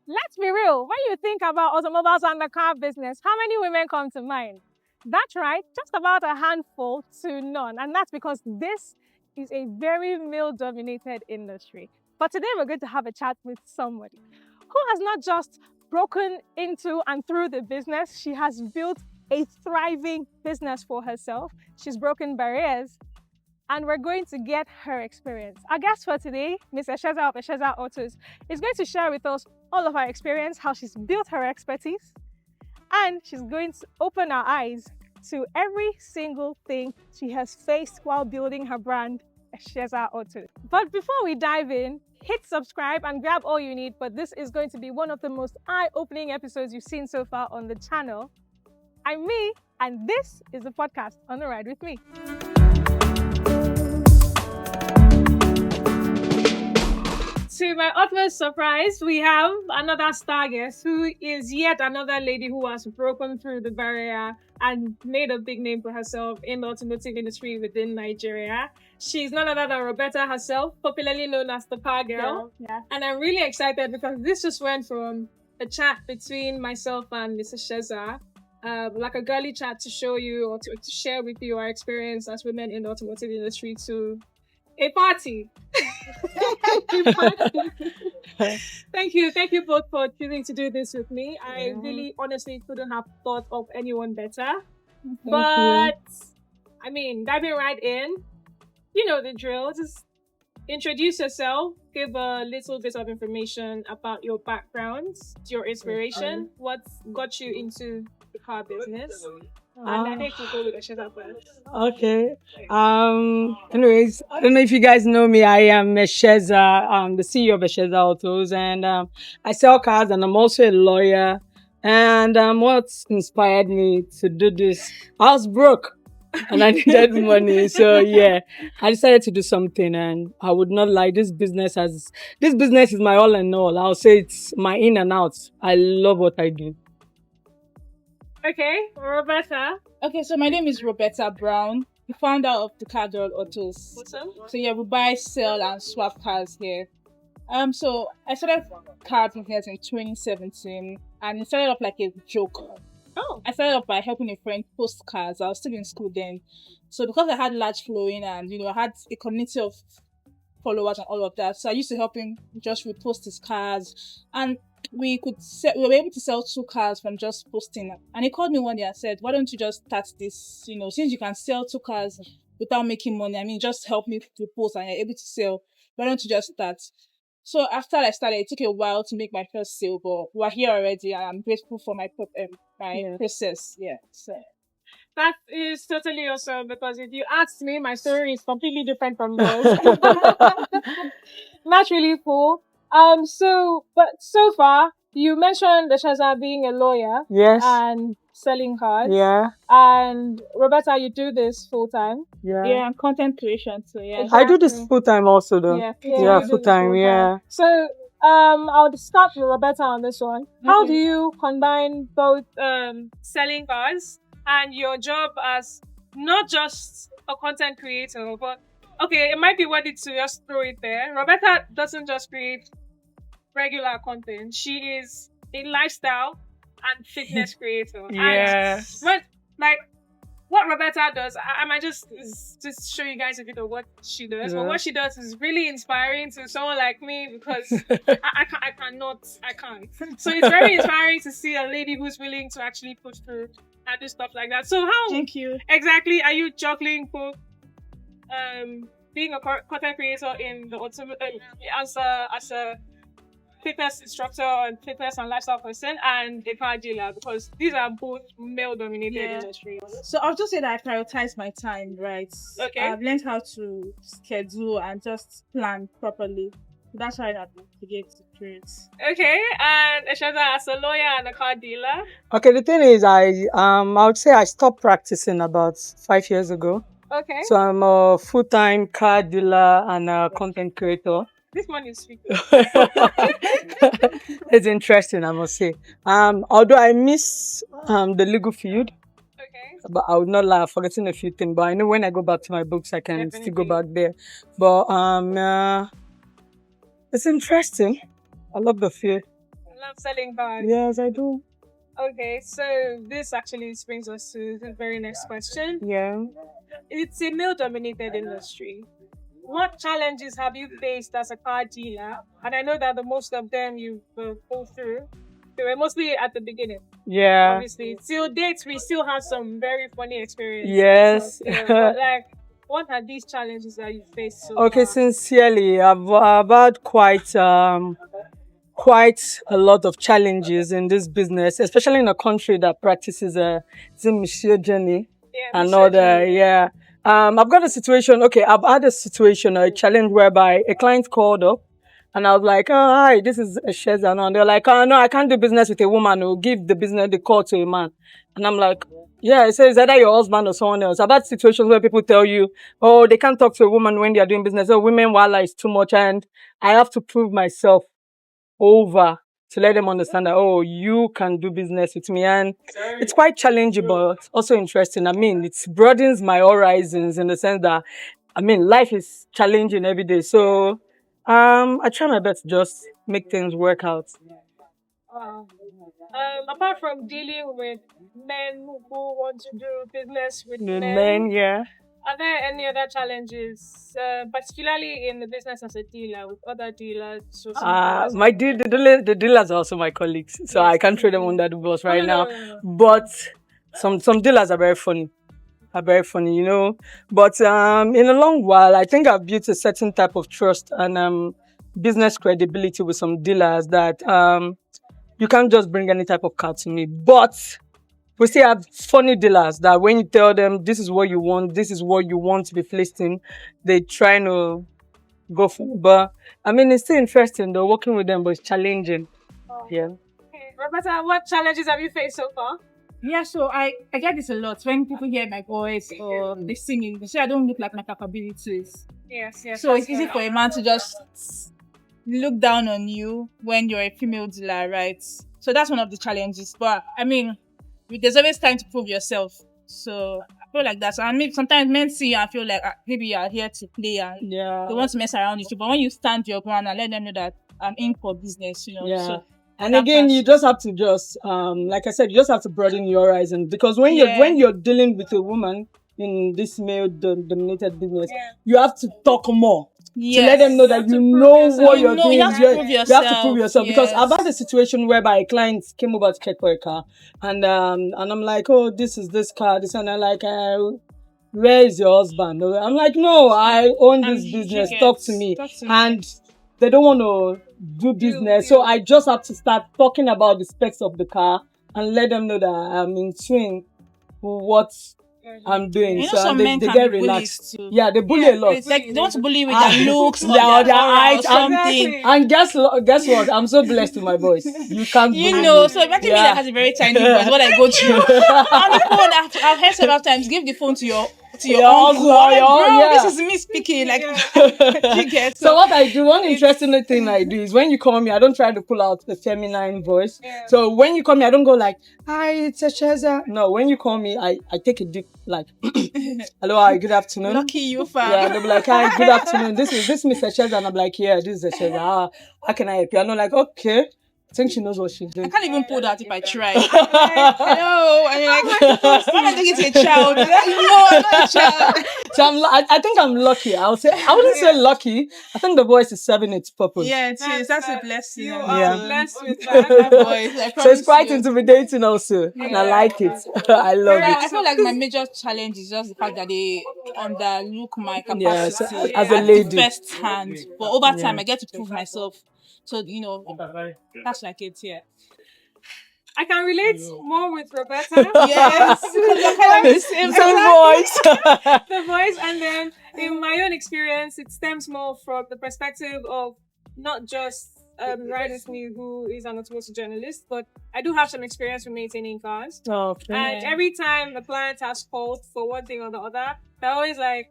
Let's be real. When you think about automobiles and the car business, how many women come to mind? That's right, just about a handful to none. And that's because this is a very male-dominated industry. But today we're going to have a chat with somebody who has not just broken into and through the business, she has built a thriving business for herself. She's broken barriers, and we're going to get her experience. Our guest for today, Ms. Esheza of Esheza Autos, is going to share with us all of her experience, how she's built her expertise, and she's going to open our eyes to every single thing she has faced while building her brand, Esheza Autos. But before we dive in, hit subscribe and grab all you need, but this is going to be one of the most eye-opening episodes you've seen so far on the channel. I'm Miee, and this is the podcast On the Ride with Me. To my utmost surprise, we have another star guest who is yet another lady who has broken through the barrier and made a big name for herself in the automotive industry within Nigeria. She's none other than Roberta herself, popularly known as the Car Girl. Yeah. And I'm really excited because this just went from a chat between myself and Mrs. Sheza, like a girly chat to show you or to share with you our experience as women in the automotive industry, to a party. Thank you both for choosing to do this with me. I really honestly couldn't have thought of anyone better. But I mean, diving right in, you know the drill. Just introduce yourself, give a little bit of information about your background, your inspiration, what got you into the car business. And I think we'll go with Esheza first. Okay. Anyways, I don't know if you guys know me. I am Esheza. I'm the CEO of Esheza Autos, and I sell cars, and I'm also a lawyer. And what inspired me to do this? I was broke, and I needed money. So yeah, I decided to do something, and I would not lie. This business is my all and all. I'll say it's my in and out. I love what I do. Okay, Roberta. Okay, so my name is Roberta Brown, the founder of the Car Girl Autos. Awesome. So yeah, we buy, sell, and swap cars here. So I started car business in 2017, and it started off like a joke. Oh. I started off by helping a friend post cars. I was still in school then, so because I had large following and I had a community of followers and all of that, so I used to help him just repost his cars, and we were able to sell 2 cars from just posting. And he called me one day and said, why don't you just start this, since you can sell 2 cars without making money, I mean, just help me to post and you're able to sell, why don't you just start? So after I started, it took a while to make my first sale, but we're here already, and I'm grateful for my process. Yeah, so That is totally awesome, because if you asked me, my story is completely different from yours. That's really cool. But so far, you mentioned Esheza being a lawyer. Yes. And selling cars. Yeah. And Roberta, you do this full time. yeah, and content creation. So yeah, Exactly. I do this full time also though. Yeah, Yeah, you do full this time. full-time. Yeah. So, I'll start with Roberta on this one. How do you combine both selling cars and your job as not just a content creator, but okay, it might be worth it to just throw it there. Roberta doesn't just create regular content. She is a lifestyle and fitness creator. Yeah. And what Roberta does, I might just show you guys a bit of what she does. Yeah. But what she does is really inspiring to someone like me, because I can't. So it's very inspiring to see a lady who's willing to actually push through and do stuff like that. So how thank you. exactly are you juggling both being a content creator in the automotive as a fitness instructor and fitness and lifestyle person, and a car dealer, because these are both male-dominated industries. So I'll just say that I prioritize my time, right? Okay. I've learned how to schedule and just plan properly. That's why I navigate through it. Okay, and Esheza as a lawyer and a car dealer. Okay, the thing is, I would say I stopped practicing about 5 years ago. Okay. So I'm a full-time car dealer and a content creator. This one is sweet. It's interesting, I must say. Although I miss the legal field, Okay. but I would not lie, I've forgotten a few things. But I know when I go back to my books, I can still go Definitely. back there. But it's interesting. I love the field. love selling cars. Yes, I do. Okay, so this actually brings us to the very next question. Yeah. It's a male-dominated industry. What challenges have you faced as a car dealer? And I know that the most of them you've pulled through. They were mostly at the beginning. Yeah. Obviously, till date, we still have some very funny experiences. Yes. So, but like, what are these challenges that you faced so Okay, far? sincerely, I've had quite a lot of challenges in this business, especially in a country that practices misogyny and other. Yeah. I've got a situation. Okay, I've had a situation, a challenge whereby a client called up, and I was like, "Oh, hi, this is Sheza," and they're like, "Oh, no, I can't do business with a woman who give the call to a man," and I'm like. Yeah, it says either your husband or someone else. I've had situations where people tell you, oh, they can't talk to a woman when they are doing business. Oh, women, wala is too much. And I have to prove myself over to let them understand that, oh, you can do business with me. And it's quite challenging, but also interesting. I mean, it broadens my horizons in the sense that, I mean, life is challenging every day. So I try my best to just make things work out. Apart from dealing with men who want to do business with The men, men, yeah. are there any other challenges, particularly in the business as a dealer with other dealers? The dealers are also my colleagues, so I can't throw them under the bus right now. No. But some dealers are very funny. You know. But in the long while, I think I've built a certain type of trust and business credibility with some dealers that you can't just bring any type of car to me. But we still have funny dealers that when you tell them this is what you want to be placed in, they try to go for it. But I mean, it's still interesting though, working with them, but it's challenging. Yeah. Okay. Roberta, what challenges have you faced so far? Yeah, so I get this a lot when people hear my voice or they singing. They say I don't look like my capabilities. Yes. So it's easy for a man to just look down on you when you're a female dealer, right? So that's one of the challenges. But I mean, there's always time to prove yourself. So I feel like that. So I mean, sometimes men see you and feel like maybe you are here to play and they want to mess around with you. But when you stand your ground and let them know that I'm in for business, you know. Yeah. So and again, you just have to like I said, you just have to broaden your horizon, because when you're dealing with a woman in this male-dominated business, you have to talk more. To let them know that you know what you're doing. You have to prove yourself. You have to prove yourself. Because I've had a situation whereby a client came over to check for a car, and I'm like, oh, this is this car, this, and I'm like, where is your husband? I'm like, no, I own this business. Talk to me. And they don't want to do business, so I just have to start talking about the specs of the car and let them know that I'm in tune with what I'm doing. You know, so some men they can get be relaxed. too. Yeah, they bully a lot. It's like they don't want to bully with their looks or their height or something. And guess what? I'm so blessed with my voice. You can't bully me. So imagine me that has a very tiny voice, what I go through. On the phone, I've heard several times, give the phone to your uncle. This is me speaking. Like, you get. So what I do, one interesting thing I do is when you call me, I don't try to pull out the feminine voice. Yeah. So when you call me, I don't go like, hi, it's Sheza. No, when you call me, I take a deep, like, hello, hi, good afternoon. Lucky you, fam. Yeah, they'll be like, hi, good afternoon. This is Mr. Sheza. And I'm like, yeah, this is Sheza. How can I help you? And I'm like, okay. I think she knows what she's doing. I can't even pull that if I try. Hello, and you're like, when I think it's a child, no, I'm not a child. So I think I'm lucky. I wouldn't say lucky. I think the voice is serving its purpose. Yeah, it is. That's a blessing. You are blessed with that voice. So it's quite intimidating also, and I like it. I love it. I feel like my major challenge is just the fact that they underlook my capacity as a lady. First hand, but over time I get to prove myself. So, you know, that's like it, yeah. I can relate more with Roberta. Yes. Same voice. The voice, and then in my own experience, it stems more from the perspective of not just Riding me, who is an automotive journalist, but I do have some experience with maintaining cars. Okay. And every time the client has called for one thing or the other, they're always like,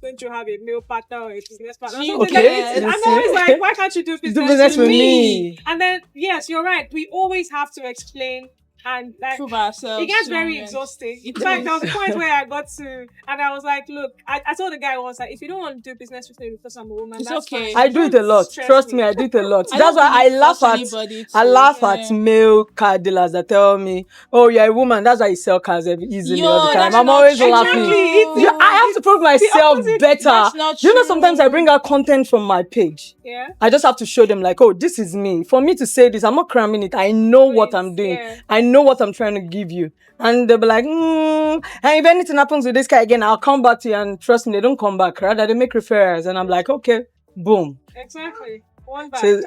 don't you have a male partner or a business partner? Okay. I'm always like, why can't you do business with me? And then, yes, you're right. We always have to explain and like Prove ourselves. it gets very yes. exhausting. It In fact, there was a is. point where I got to, and I was like, look, I told the guy once, like, if you don't want to do business with me because I'm a woman, It's that's okay. fine. I do it a Don't lot. stress Trust me, I do it a lot. I That's don't why I really laugh force at anybody I to- laugh yeah. at male car dealers that tell me, "Oh, you're a woman. That's why you sell cars easily Yo, all the time." that's I'm not always true. laughing. Exactly. I have to prove myself opposite. better. That's not Do you know sometimes I true. bring out content from my page? Yeah. I just have to show them like, oh, this is me. For me to say this, I'm not cramming it. I know what I'm doing. Yeah. I know what I'm trying to give you. And they'll be like, and if anything happens with this guy again, I'll come back to you. And trust me, they don't come back. Rather, they make referrals. And I'm like, okay, boom. Exactly. One back. So,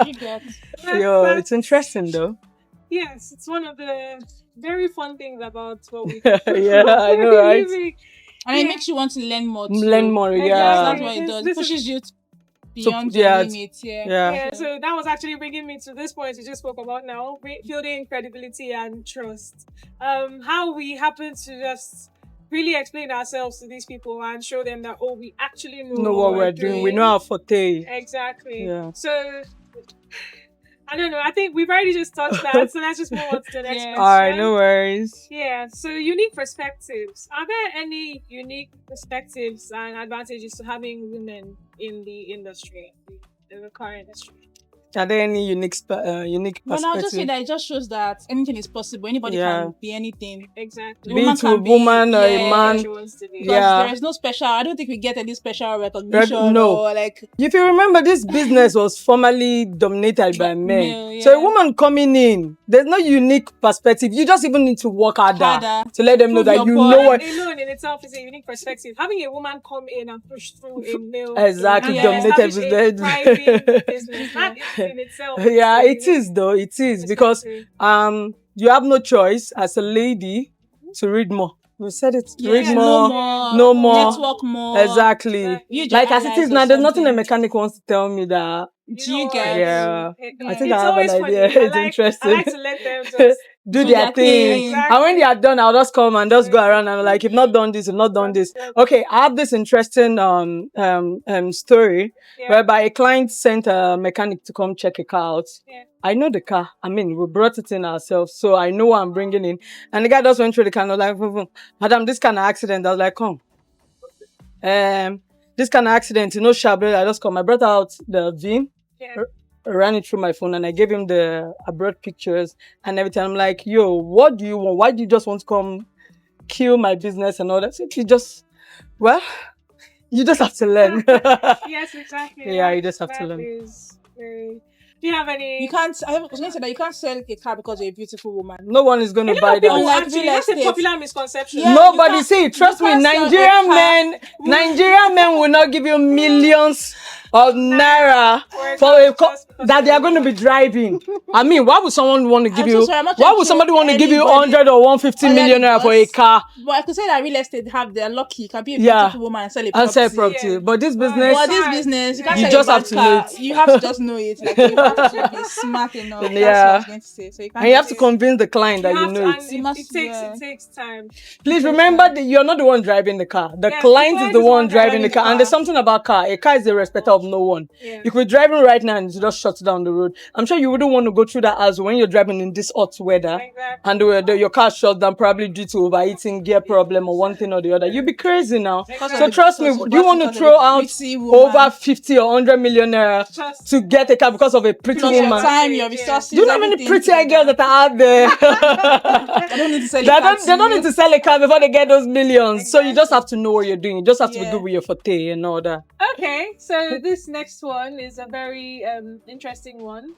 You get. yo, it's interesting though. Yes, it's one of the very fun things about what we Yeah, I know, right? And it makes you want to learn more. Too. Learn more, Yes, yeah. that's what it does. This Pushes is- you beyond yeah, your limits. Yeah. Yeah, so that was actually bringing me to this point you just spoke about now, building credibility and trust. How we happen to just really explain ourselves to these people and show them that, oh, we actually know What we're doing. We know our forte. Exactly. Yeah. So, I don't know. I think we've already just touched that, so let's just move on to the next question. All right, no worries. Yeah, so unique perspectives. Are there any unique perspectives and advantages to having women in the industry, in the car industry? Are there any unique unique But I'll just say perspective? that it just shows that anything is possible. Anybody Yeah. can be anything. Exactly. Be Woman it a can be- woman or a yeah. man. She wants to be. Because Yeah. there is no special. I don't think we get any special recognition. No. Or like If you remember, this business was formerly dominated by men. male, So a yeah. woman coming in, there's no unique perspective. You just even need to work harder to let them know Prove that your you point. know what. Alone in itself is a unique perspective. Having a woman come in and push through a male Exactly, and dominated establish a business. thriving business. That in itself. Yeah, is a it is though. It is because perspective. you have no choice as a lady to read more. We said it. Read Yeah, more. no no more. network more. Exactly. Exactly. Use Like your as it allies is or now, there's nothing a something. mechanic wants to tell me that. Do you what? get? Yeah. I think It's I have an always funny. idea. I It's like, interesting. I like to let them just Do Do their their thing. thing. And when they are done, I'll just come and just go around and like, you've not done this, you've not done this. Okay, I have this interesting story whereby a client sent a mechanic to come check a car out. Yeah. I know the car. I mean, we brought it in ourselves, so I know what I'm bringing in. And the guy just went through the car and was like, Madam, this kind of accident. I was like, come. This kind of accident, sharp. I just come. I brought out the VIN. Yeah. Ran it through my phone and I gave him I brought pictures and everything. I'm like, yo, what do you want? Why do you just want to come kill my business and all that? So you just have to learn. Yes, exactly. Yeah, you just have to That learn. is very... Do you have any... You can't. I was going to say that you can't sell a car because you're a beautiful woman. No one is going A to lot buy of people that. Unlike actually, real that's a estate. popular misconception. Yeah. Nobody, you see, trust me, can't sell a Nigerian car. men will not give you millions of naira that they are going to be driving. I mean, why would someone want to give I'm so you? sorry, I'm not Why trying would to somebody throw want to give you anybody 100 or 150 under million the naira for a bus. car? But I could say that real estate they're lucky. You can be a Yeah. beautiful woman and sell a And property. sell property? Yeah. But this business, But this business, you can't You sell just a have bad to car. know it. You have to just know it. Like you have to be smart enough. That's what I was going to say. So you can't and you have to just- convince the client that you have know to, it. and You must- it takes time. Please remember that you're not the one driving the car. The Yes, client is the one driving the car. And there's car. something about car. A car is the respecter of no one. Yeah. You could be driving right now and it just shuts down the road. I'm sure you wouldn't want to go through that as when you're driving in this hot weather. Exactly. And your car shuts down probably due to overheating, gear problem, or one thing or the other. You'd be crazy now. Because of So the- trust me, because do you want to of the throw out pretty woman. over 50 or 100 million naira Just- to get a car because of a pretty Plus your woman? time, your Yeah. resources. Do you know how many everything pretty girls together. that are out there? I don't need to sell They it. don't need to sell a car before they get those millions. So you just have to know what you're doing. You just have to be Yeah. good with your forte and all that. Okay, so this next one is a very interesting one.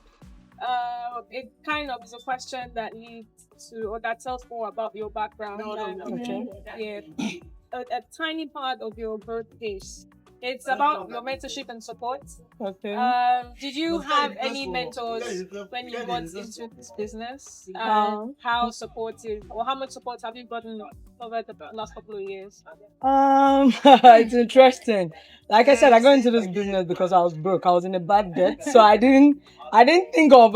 It kind of is a question that leads to, or that tells more about your background. Okay. Yeah, a tiny part of your birth case. It's about your mentorship and support. Okay. Did you have any mentors when you got into this business? How supportive, or how much support have you gotten over the last couple of years? It's interesting. Like I said, I got into this business because I was broke. I was in a bad debt, so I didn't think of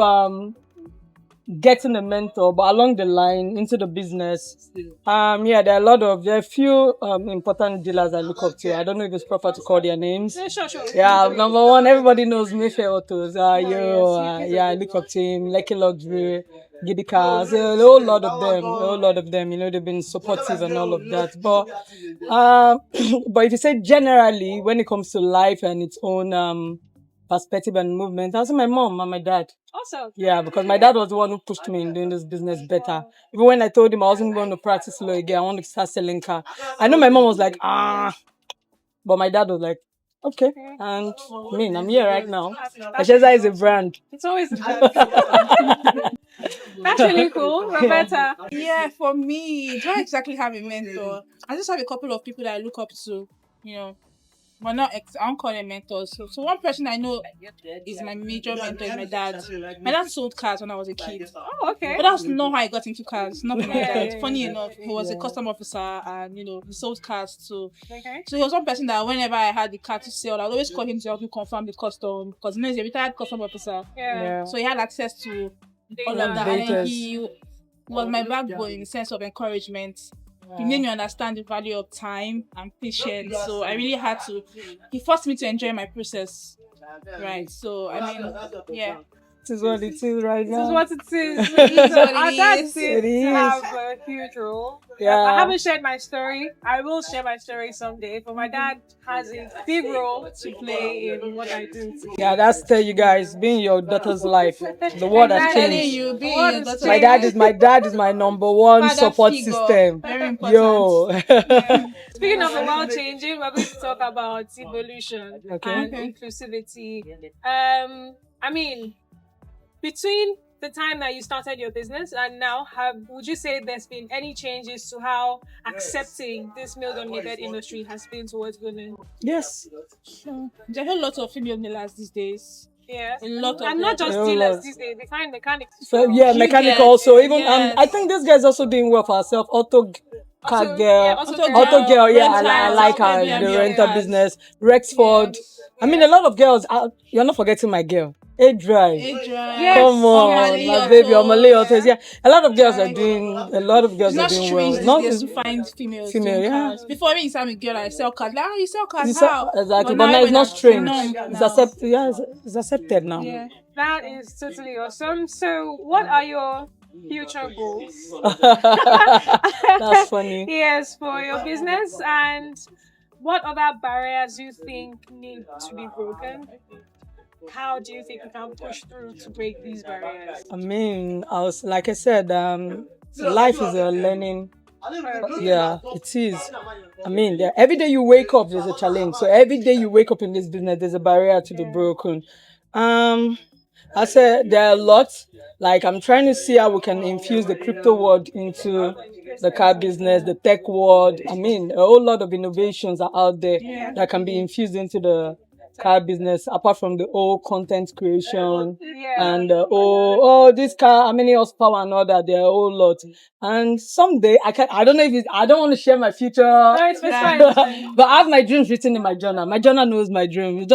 getting a mentor, but along the line into the business, there are there are a few important dealers I look up to. I don't know if it's proper to call their names. Yeah, sure. Yeah, number one, everybody knows Miee Autos. I look up to him. Lucky Luxury, Giddy Cars, a whole lot of them. You know, they've been supportive and all of that. But but if you say generally, when it comes to life and its own perspective and movement, I'll say my mom and my dad. Awesome. Yeah, because my dad was the one who pushed me in doing this business better. Even when I told him I wasn't going to practice law again, I wanted to start selling car. I know my mom was like, but my dad was like, okay. And I'm here right now. Asheza is a brand. It's always That's really cool. Roberta. Yeah, for me, do I exactly have a mentor? I just have a couple of people that I look up to, you know, but not I don't call them mentors. So one person I know is my major mentor is my dad. My dad sold cars when I was a kid. Oh, okay. But that's not how I got into cars. Not from my dad. Funny enough, he was a custom officer and he sold cars too. Okay. So he was one person that whenever I had the car to sell, I'd always call him to help me confirm the custom because he's a retired custom officer. Yeah. So he had access to all of that. And then he was my backbone in the sense of encouragement. He made me understand the value of time and patience. So I really had to. He forced me to enjoy my process. Right. So yeah. This is what it is right now. This is what it is. Our dad seems to have a huge role. Yeah. I haven't shared my story. I will share my story someday. But my dad has a big role to play in what I do. Yeah, that's tell you guys, being your daughter's life. The world has changed. My dad is my number one Father support figure. System. Very important. Yo. Speaking of the world changing, we're going to talk about evolution and inclusivity. Between the time that you started your business and now, would you say there's been any changes to how accepting this male-dominated industry has been towards women? Yes. There are a lot of female dealers these days. Yeah. A lot of and not just dealers these days, they find mechanics. So mechanic also. Even I think this guy's also doing well for herself. Auto girl. I like her. The rental business. Rexford. Yeah. A lot of girls. You're not forgetting my girl. A-Drive. Yes. Come on, my baby. Autos. Yeah. A lot of girls are doing well. Not easy to find females. Cars. Before me, I'm a girl, I sell cars. Like, you sell cars? How? Exactly. But now it's not strange. It's accepted. Yeah, it's accepted now. Yeah. That is totally awesome. So, what are your future goals? That's funny. Yes, for your business, and what other barriers do you think need to be broken? How do you think you can push through to break these barriers? Like I said, life is a learning. Yeah, it is. Every day you wake up, there's a challenge. So every day you wake up in this business, there's a barrier to be broken. I said there are lots. Like I'm trying to see how we can infuse the crypto world into the car business, the tech world. A whole lot of innovations are out there that can be infused into the car business, apart from the whole content creation and this car, how many horsepower and all that, there are a whole lot. And someday I don't know if I don't want to share my future. No, it's fine. But I have my dreams written in my journal. My journal knows my dream. My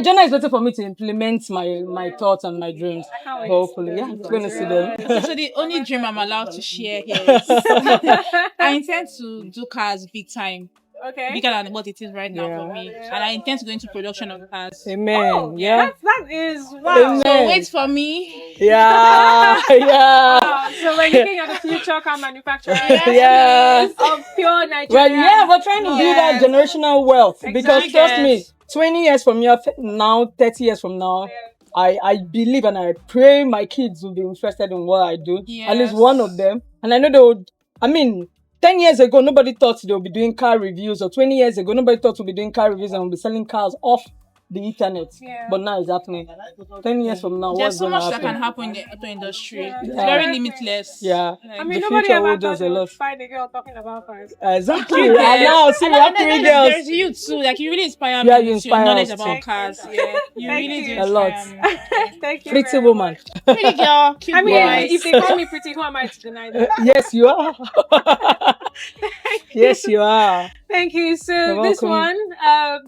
journal is waiting for me to implement my thoughts and my dreams. Hopefully, it's going to see them. So the only dream I'm allowed to share here is I intend to do cars big time. Okay. Bigger than what it is right now for me. And I intend to go into production of cars. Amen. Oh, yeah. That is wow. Amen. So wait for me. Yeah. Wow. So we're looking at the future car manufacturer. Of pure Nigeria. Well, we're trying to build that generational wealth. Because trust me, 20 years from now, 30 years from now, I believe and I pray my kids will be interested in what I do. Yes. At least one of them. And I know they would, 10 years ago, nobody thought they would be doing car reviews, or 20 years ago, nobody thought we'd be doing car reviews and we'll be selling cars off the internet. Yeah. But now it's happening. 10 years from now, there's what's so going to much happen? that can happen in the auto industry. It's very limitless. Yeah. Nobody future ever will does thought a you lot. would find a girl talking about cars. Exactly. And now, see, we have three girls. There's you too. Like, you really inspire me You with your inspire knowledge us about too. cars. Yeah. You really do A lot. inspire me. Thank you. Pretty very woman. much. Pretty girl. Cute boys. If they call me pretty, who am I to deny that? Yes, you are. Yes, you are. Thank you. So You're this welcome. one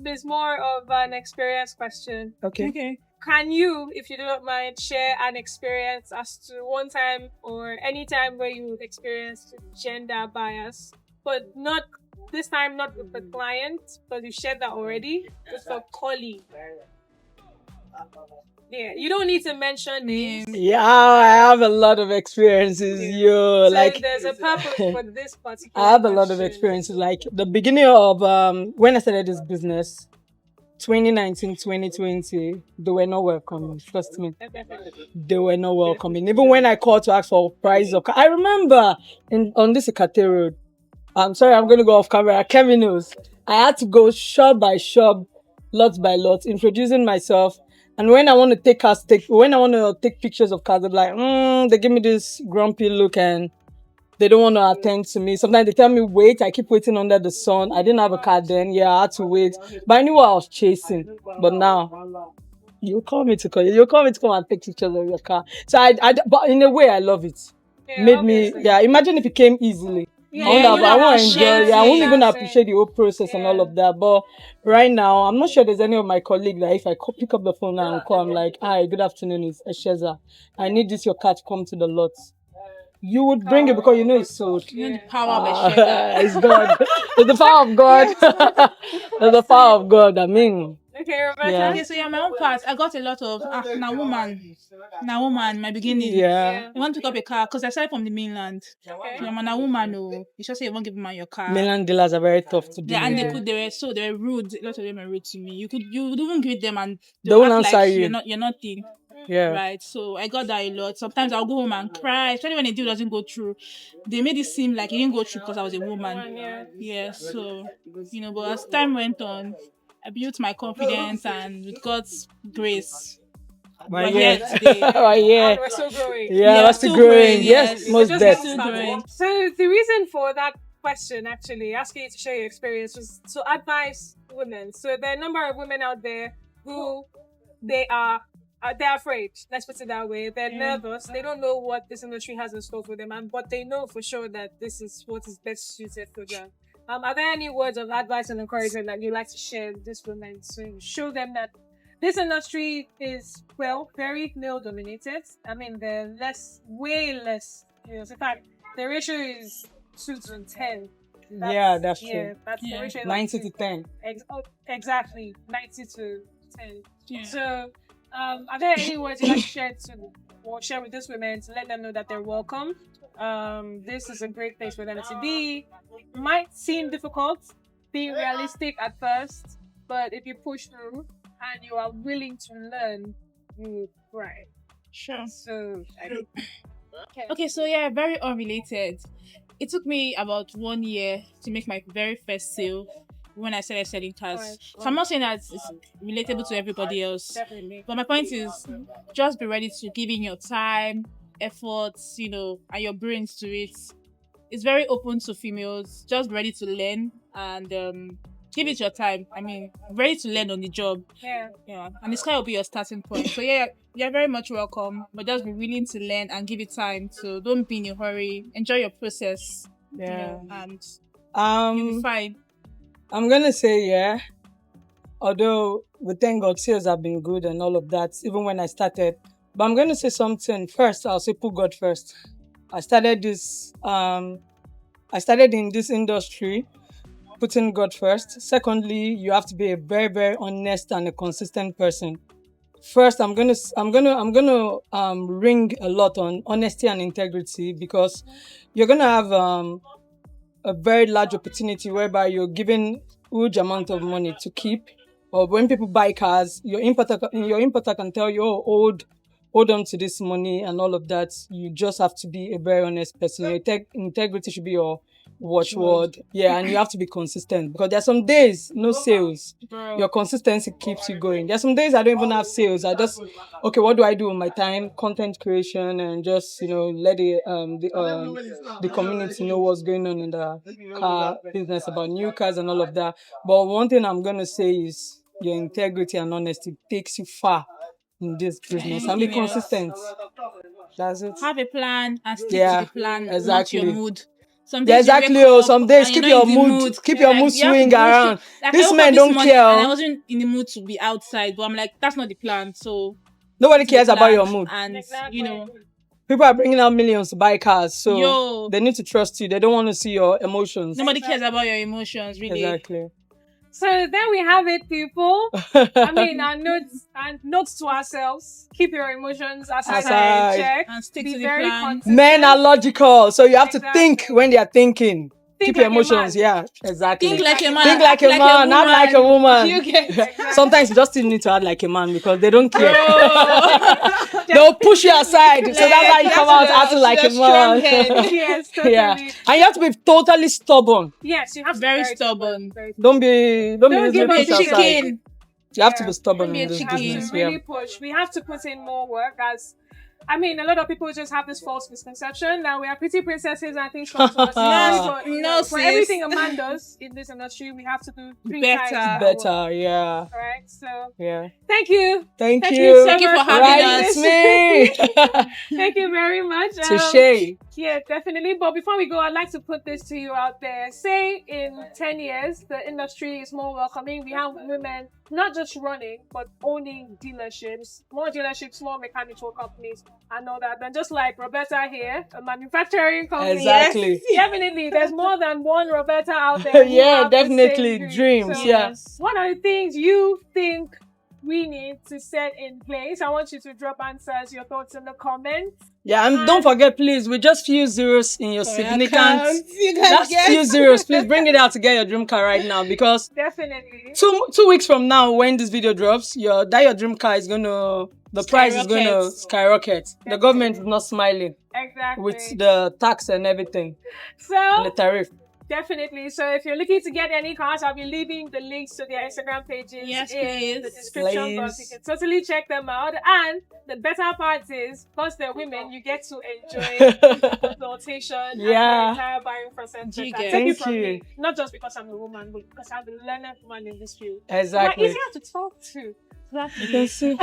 is more of an experience question. Okay. Okay. can you, if you do not mind, share an experience as to one time or any time where you experienced gender bias, but not this time, not with the client, but you shared that already with a colleague? Yeah, you don't need to mention names. Yeah, I have a lot of experiences. Yo, So like there's a purpose for this particular. I have a lot of question. experiences. Like the beginning of when I started this business, 2019, 2020, they were not welcoming. Trust me, they were not welcoming. Even when I called to ask for price of, I remember on this Ikate Road. I'm sorry, I'm going to go off camera. Kevin knows. I had to go shop by shop, lot by lot, introducing myself. And when I want to take pictures of cars, I'm like, they give me this grumpy look and they don't want to attend to me. Sometimes they tell me wait. I keep waiting under the sun. I didn't have a car then. Yeah, I had to wait. But I knew what I was chasing. But now you call me to come and take pictures of your car. So but in a way, I love it. Made me, imagine if it came easily. I won't enjoy. Yeah, I won't even appreciate the whole process and all of that. But right now, I'm not sure there's any of my colleagues that if I pick up the phone now and call, I'm like, hi, good afternoon, it's Esheza. I need your car to come to the lot. You would bring it because you know it's sold. You know the power of Esheza. It's God. It's the power of God. It's the power of God. I mean. Okay, Roberta. Yeah. Okay, so yeah, my own part, I got a lot of now woman, my beginning. Yeah. You want to pick up a car because I started from the mainland. Okay. You're a woman, you just say you won't give man your car. Mainland dealers are very tough to deal Yeah, and with. they were rude. A lot of them were rude to me. You would even greet them and They won't act answer like you. you're nothing. Yeah. Right. So I got that a lot. Sometimes I'll go home and cry, especially when a deal doesn't go through. They made it seem like it didn't go through because I was a woman. Yeah. So but as time went on, I built my confidence and with God's grace. We're here here today. And we're still growing. Yeah, we're still growing. Yes, most Just definitely. getting started. So the reason for that question, actually, asking you to share your experience, was to advise women. So there are a number of women out there who they're afraid. Let's put it that way. They're nervous. They don't know what this industry has in store for them, but they know for sure that this is what is best suited for them. Are there any words of advice and encouragement that you'd like to share with these women to show them that this industry is, very male dominated? I mean, way less. In fact, the ratio is 2 to 10. That's true. That's the ratio. 90 to 10. Exactly, 90 to 10. Yeah. So, are there any words you'd like to share with these women to let them know that they're welcome? This is a great place for them to be. Might seem difficult, being realistic at first, but if you push through and you are willing to learn, you will thrive. Sure. So, Okay, so yeah, very unrelated. It took me about 1 year to make my very first sale when I started selling cars. Right. So I'm not saying that it's relatable to everybody else. Definitely. But my point is, just be ready to give in your time, efforts, and your brains to it. It's very open to females. Just be ready to learn and give it your time. I mean, ready to learn on the job. Yeah. Yeah. And this kind will be your starting point. So yeah, you're very much welcome. But just be willing to learn and give it time. So don't be in a hurry. Enjoy your process. Yeah. And you'll be fine. I'm gonna say although we thank God sales have been good and all of that, even when I started. But I'm gonna say something first. I'll say put God first. I started in this industry putting God first. Secondly, you have to be a very, very honest and a consistent person. First, I'm gonna ring a lot on honesty and integrity, because you're gonna have a very large opportunity whereby you're given huge amount of money to keep. Or when people buy cars, your importer can tell you, hold on to this money and all of that. You just have to be a very honest person. Your integrity should be your watchword. Yeah, and you have to be consistent, because there are some days no sales. Your consistency keeps you going. There are some days I don't even have sales. I just what do I do with my time? Content creation, and just let the community know what's going on in the car business about new cars and all of that. But one thing I'm gonna say is your integrity and honesty takes you far in this business, and be consistent. That's it. Have a plan and stick to the plan, not your mood. Some Yeah, days you exactly. wake Oh, up some days and keep you're your not in the mood, keep your Like, mood you have to swing push it. around. Like, This I woke man up this don't morning care. and I wasn't in the mood to be outside, but I'm like, that's not the plan. So Nobody this is the cares about your plan. mood. And Exactly. you know, People are bringing out millions to buy cars, so yo, they need to trust you. They don't want to see your emotions. nobody cares about your emotions, really. Exactly. So there we have it, people. I mean, our notes to ourselves. Keep your emotions aside Aside. and check. And stick Be to the very plan. consistent. Men are logical, so you have to think Exactly. when they are thinking. Think Keep your like a man. emotions. Yeah, exactly. Think like a man. Think like act a man, not like a woman. You get Exactly. Sometimes you just still need to act like a man because they don't care. Bro. They'll push you aside. So that's how you come out acting like a man. Yes, totally. Yeah. And you have to be totally stubborn. Yes, you have to be Very stubborn. Very Don't be Don't give easily us pushed chicken. aside. Chicken. You have to Yeah. be stubborn Don't be in a this chicken. We have business. to really push. We have to put in more work I mean, a lot of people just have this false misconception that we are pretty princesses and things come to us. No, For sis. everything a man does in this industry, we have to do three times Better. our work. Better, yeah. All right, so Yeah. thank you. Thank Thank you. you so Thank you for much having Right, us. it's me. Thank you very much. Touche. Yeah, definitely. But before we go, I'd like to put this to you out there. Say in 10 years, the industry is more welcoming. We have women not just running, but owning dealerships, more mechanical companies, and all that. And just like Roberta here, a manufacturing company. Exactly. Yes, definitely. There's more than one Roberta out there. who Yeah, have the same definitely. dream. Dreams, So, yeah. what are the things you think we need to set in place? I want you to drop answers, your thoughts in the comments. Yeah, and don't forget, please, with just few zeros in your significant, You can just get few zeros, please bring it out to get your dream car right now because Definitely. 2 weeks from now, when this video drops, your dream car is the price is gonna skyrocket. The government is not smiling Exactly. with the tax and everything, and the So, tariff. definitely. So, if you're looking to get any cars, I'll be leaving the links to their Instagram pages Yes, in please. the description box. You Please. can totally check them out. And the better part is, because they're women, you get to enjoy consultation and the Yeah. entire buying process. You Take get- it Thank from you. me. Not just because I'm a woman, but because I'm the learned woman in this field. Exactly. But easier to talk to. You can see.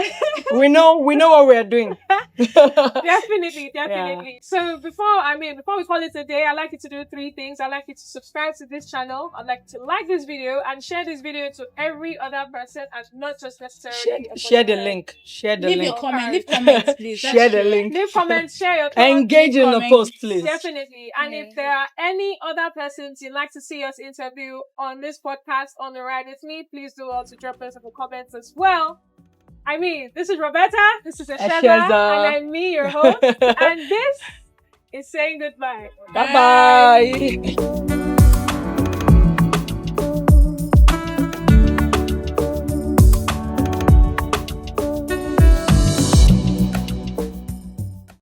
We know what we're doing. Definitely. So before we call it a day, I'd like you to do 3 things. I'd like you to subscribe to this channel. I'd like to like this video and share this video to every other person and not just necessarily Share the link. Share the Leave link. your comment. Leave comments, please. Share the link. Leave comments, share your thoughts. Engage in the comments. post, please. Definitely. And if there are any other persons you'd like to see us interview on this podcast on the Ride With Me, please do also drop us some comments as well. I mean, this is Roberta, this is Esheza, and I'm Miee, your host, and this is saying goodbye. Bye-bye.